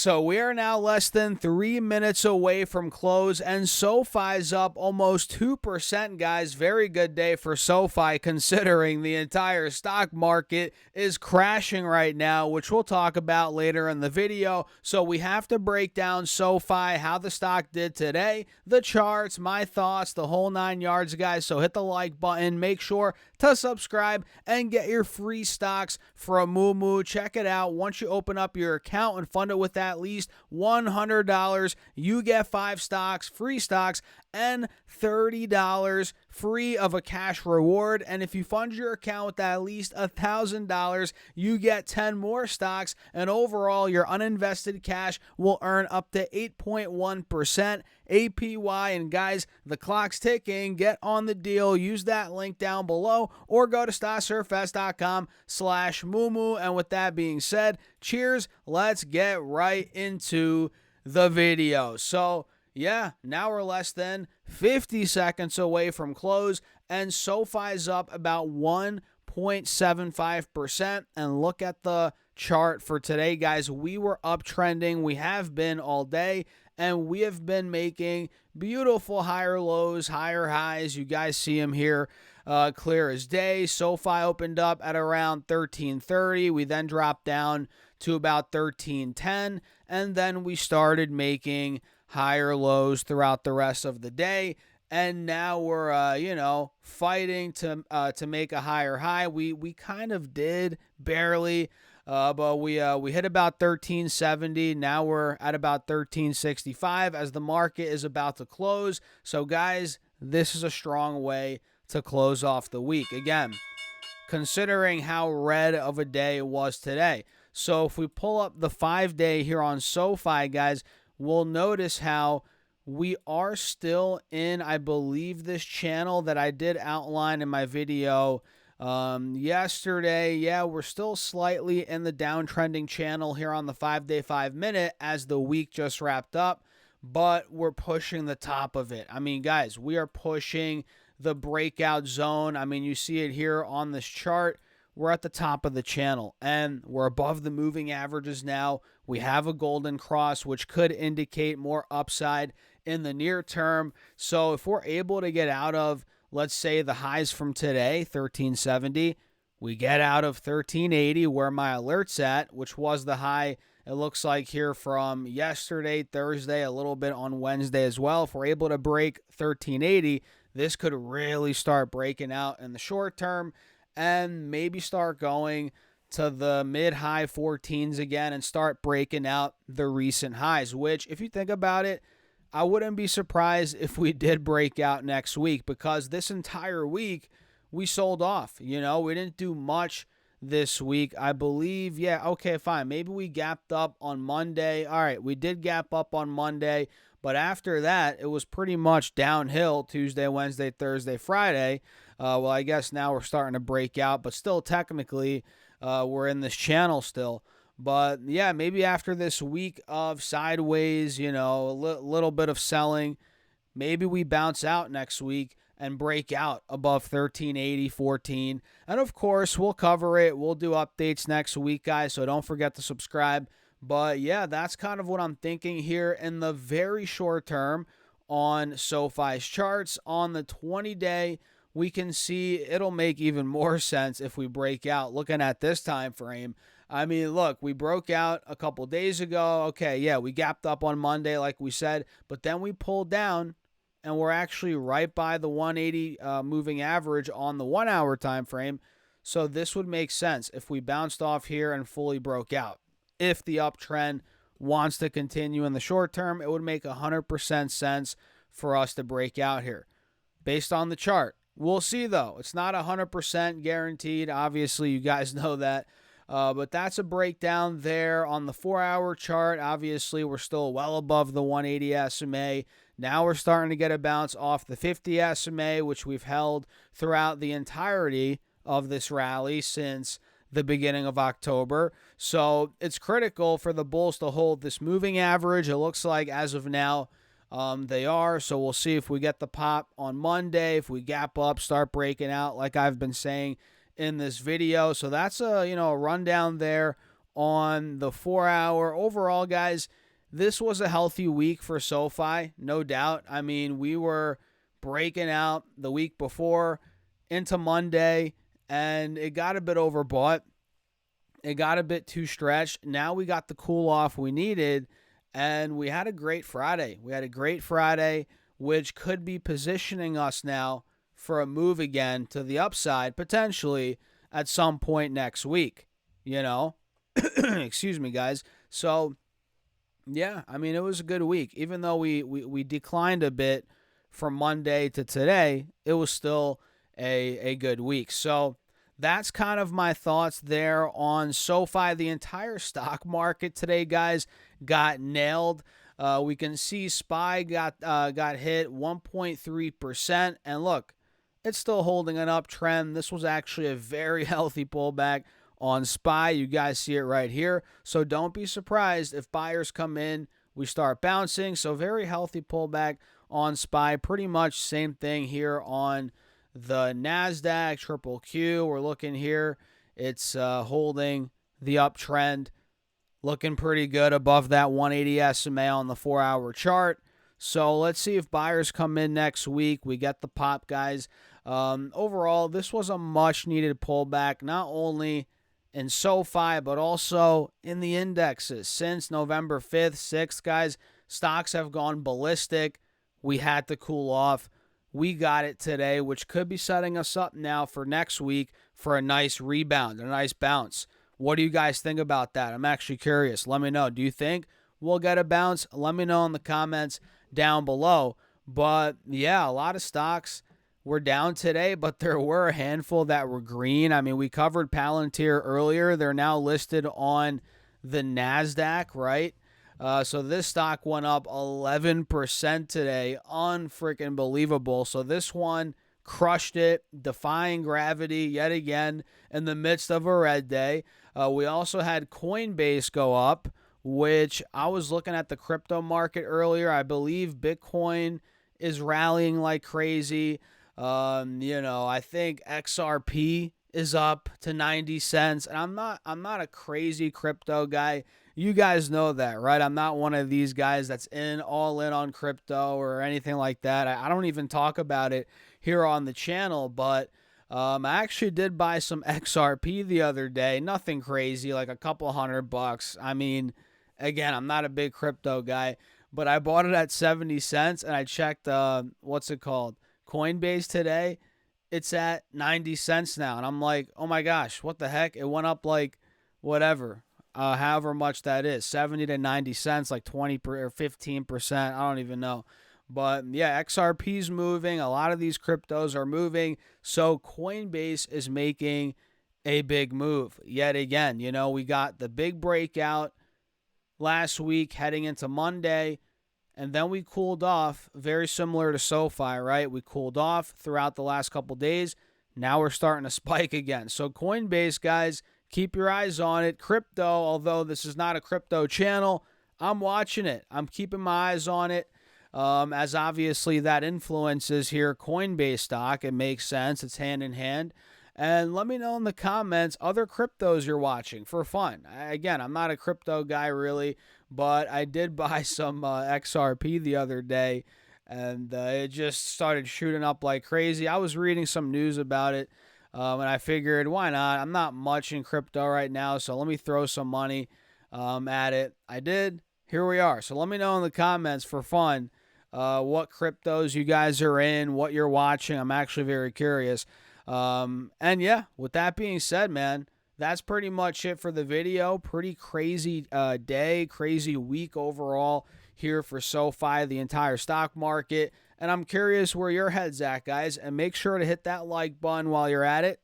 So we are now less than 3 minutes away from close, and SoFi's up almost 2%, guys. Very good day for SoFi considering the entire stock market is crashing right now, which we'll talk about later in the video. So we have to break down SoFi, how the stock did today, the charts, my thoughts, the whole 9 yards, guys. So hit the like button, make sure to subscribe, and get your free stocks from Moomoo. Check it out. Once you open up your account and fund it with at least $100, you get 5 stocks, free stocks, and $30 free of a cash reward. And if you fund your account with at least $1,000, you get 10 more stocks, and overall your uninvested cash will earn up to 8.1% APY. And guys, the clock's ticking. Get on the deal. Use that link down below or go to stocksurfest.com/Moomoo. And with that being said, cheers. Let's get right into the video. So yeah, now we're less than 50 seconds away from close, and SoFi's up about 1.75%. And look at the chart for today, guys. We were uptrending. We have been all day, and we have been making beautiful higher lows, higher highs. You guys see them here clear as day. SoFi opened up at around 1330. We then dropped down to about 1310, and then we started making higher lows throughout the rest of the day, and now we're fighting to make a higher high. We kind of did barely, but we hit about 1370. Now we're at about 1365 as the market is about to close. So guys, this is a strong way to close off the week, again considering how red of a day it was today. So if we pull up the 5-day here on SoFi, guys, we'll notice how we are still in, I believe, this channel that I did outline in my video yesterday. Yeah, we're still slightly in the downtrending channel here on the 5-day, 5-minute as the week just wrapped up, but we're pushing the top of it. I mean, guys, we are pushing the breakout zone. I mean, you see it here on this chart. We're at the top of the channel, and we're above the moving averages now. We have a golden cross, which could indicate more upside in the near term. So if we're able to get out of, let's say, the highs from today, 1370, we get out of 1380, where my alert's at, which was the high, it looks like, here from yesterday, Thursday, a little bit on Wednesday as well. If we're able to break 1380, this could really start breaking out in the short term and maybe start going to the mid-high 14s again and start breaking out the recent highs, which, if you think about it, I wouldn't be surprised if we did break out next week, because this entire week we sold off. We didn't do much this week, I believe. Yeah, okay, fine. Maybe we gapped up on Monday. All right, we did gap up on Monday, but after that, it was pretty much downhill Tuesday, Wednesday, Thursday, Friday. Well, I guess now we're starting to break out, but still technically we're in this channel still. But yeah, maybe after this week of sideways, a little bit of selling, maybe we bounce out next week and break out above 1380, 14. And of course, we'll cover it. We'll do updates next week, guys, so don't forget to subscribe. But yeah, that's kind of what I'm thinking here in the very short term on SoFi's charts. On the 20-day, we can see it'll make even more sense if we break out. Looking at this time frame, I mean, look, we broke out a couple days ago. Okay, yeah, we gapped up on Monday, like we said, but then we pulled down, and we're actually right by the 180 moving average on the 1-hour time frame. So this would make sense if we bounced off here and fully broke out. If the uptrend wants to continue in the short term, it would make 100% sense for us to break out here based on the chart. We'll see, though. It's not 100% guaranteed. Obviously, you guys know that. But that's a breakdown there on the 4-hour chart. Obviously, we're still well above the 180 SMA. Now we're starting to get a bounce off the 50 SMA, which we've held throughout the entirety of this rally since the beginning of October. So it's critical for the bulls to hold this moving average. It looks like as of now they are. So we'll see if we get the pop on Monday, if we gap up, start breaking out like I've been saying in this video. So that's a rundown there on the 4-hour. Overall, guys, this was a healthy week for SoFi, no doubt. I mean, we were breaking out the week before into Monday, and it got a bit overbought. It got a bit too stretched. Now we got the cool off we needed, and we had a great Friday. Which could be positioning us now for a move again to the upside, potentially at some point next week, Excuse me, guys. So, yeah, I mean, it was a good week. Even though we declined a bit from Monday to today, it was still a good week. So that's kind of my thoughts there on SoFi. The entire stock market today, guys, got nailed. We can see SPY got hit 1.3%. And look, it's still holding an uptrend. This was actually a very healthy pullback on SPY. You guys see it right here. So don't be surprised if buyers come in, we start bouncing. So very healthy pullback on SPY. Pretty much same thing here on the NASDAQ, Triple Q. We're looking here. It's holding the uptrend. Looking pretty good above that 180 SMA on the 4-hour chart. So let's see if buyers come in next week. We get the pop, guys. Overall, this was a much-needed pullback, not only in SoFi, but also in the indexes. Since November 5th, 6th, guys, stocks have gone ballistic. We had to cool off. We got it today, which could be setting us up now for next week for a nice rebound, a nice bounce. What do you guys think about that? I'm actually curious. Let me know. Do you think we'll get a bounce? Let me know in the comments down below. But, yeah, a lot of stocks were down today, but there were a handful that were green. I mean, we covered Palantir earlier. They're now listed on the NASDAQ, right? So this stock went up 11% today. Unfreaking believable. So this one crushed it, defying gravity yet again in the midst of a red day. We also had Coinbase go up, which I was looking at the crypto market earlier. I believe Bitcoin is rallying like crazy. I think XRP is up to 90 cents. And I'm not a crazy crypto guy. You guys know that, right? I'm not one of these guys that's all in on crypto or anything like that. I don't even talk about it here on the channel, but I actually did buy some XRP the other day. Nothing crazy, like a couple $100. I mean, again, I'm not a big crypto guy, but I bought it at 70 cents and I checked, Coinbase today. It's at 90 cents now. And I'm like, oh my gosh, what the heck? It went up like whatever. However much that is, 70 to 90 cents, like 20 or 15%. I don't even know. But yeah, XRP's moving. A lot of these cryptos are moving. So Coinbase is making a big move yet again. We got the big breakout last week heading into Monday. And then we cooled off, very similar to SoFi, right? We cooled off throughout the last couple days. Now we're starting to spike again. So Coinbase, guys, keep your eyes on it. Crypto, although this is not a crypto channel, I'm watching it. I'm keeping my eyes on it. As obviously that influences here Coinbase stock. It makes sense. It's hand in hand. And let me know in the comments other cryptos you're watching for fun. Again, I'm not a crypto guy really, but I did buy some XRP the other day, and it just started shooting up like crazy. I was reading some news about it, and I figured, why not? I'm not much in crypto right now, so let me throw some money at it. I did. Here we are. So let me know in the comments for fun what cryptos you guys are in, what you're watching. I'm actually very curious. And yeah, with that being said, man, that's pretty much it for the video. Pretty crazy day, crazy week overall here for SoFi, the entire stock market. And I'm curious where your head's at, guys. And make sure to hit that like button while you're at it.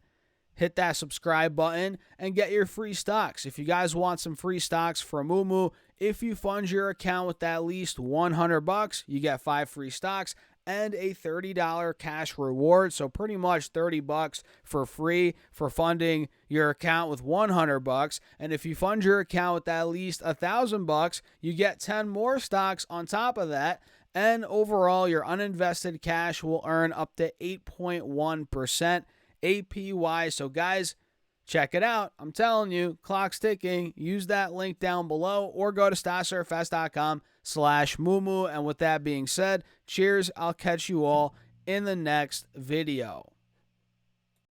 Hit that subscribe button and get your free stocks. If you guys want some free stocks from Moo, if you fund your account with at least $100, you get 5 free stocks and a $30 cash reward. So pretty much $30 for free for funding your account with $100. And if you fund your account with at least $1,000, you get 10 more stocks on top of that. And overall, your uninvested cash will earn up to 8.1% APY. So guys, check it out. I'm telling you, clock's ticking. Use that link down below or go to stasurfs.com/moo. And with that being said, cheers. I'll catch you all in the next video.